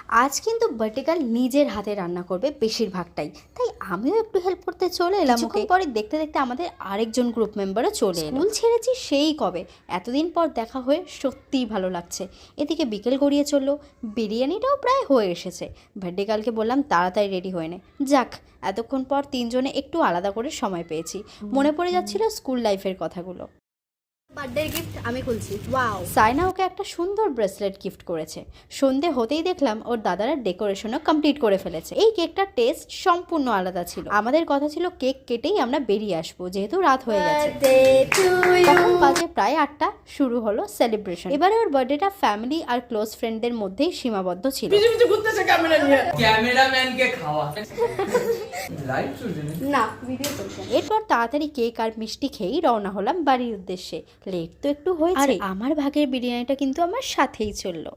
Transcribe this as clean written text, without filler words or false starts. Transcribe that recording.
আজ কিন্তু বার্টিকাল নিজের হাতে রান্না করবে বেশিরভাগটাই, তাই আমিও একটু হেল্প করতে চলে এলাম। ওকে পরে দেখতে দেখতে আমাদের আরেকজন গ্রুপ মেম্বারও চলে এলো। স্কুল ছেড়েছি সেই কবে, এতদিন পর দেখা হয়ে সত্যিই ভালো লাগছে। এদিকে বিকেল গড়িয়ে চললো, বিরিয়ানিটাও প্রায় হয়ে এসেছে। বার্টিকালকে বললাম তাড়াতাড়ি রেডি হয়ে নে। যাক, এতক্ষণ পর তিনজনে একটু আলাদা করে সময় পেয়েছি। মনে পড়ে যাচ্ছিল স্কুল লাইফের কথাগুলো। বার্থডে গিফট আমি খুলছি। ওয়াও, সাইনা ওকে একটা সুন্দর ব্রেসলেট গিফট করেছে। সন্ধে হতেই দেখলাম ওর দাদারা ডেকোরেশনও কমপ্লিট করে ফেলেছে। এই কেকটার টেস্ট সম্পূর্ণ আলাদা ছিল। আমাদের কথা ছিল কেক কেটেই আমরা বেরিয়ে আসবো, যেহেতু রাত হয়ে গেছে। তখন বাজে প্রায় 8টা, শুরু হলো সেলিব্রেশন। এবারে ওর বার্থডেটা ফ্যামিলি আর ক্লোজ ফ্রেন্ডদের মধ্যেই সীমাবদ্ধ ছিল। ক্যামেরাম্যানকে খাওয়া লাইভ চলছে না ভিডিও চলছে। এরপর তাড়াতাড়ি কেক আর মিষ্টি খেয়েই রওনা হলাম বাড়ির উদ্দেশ্যে। লেট তো একটু হয়েছে, আর আমার ভাগের বিরিয়ানিটা কিন্তু আমার সাথেই চললো।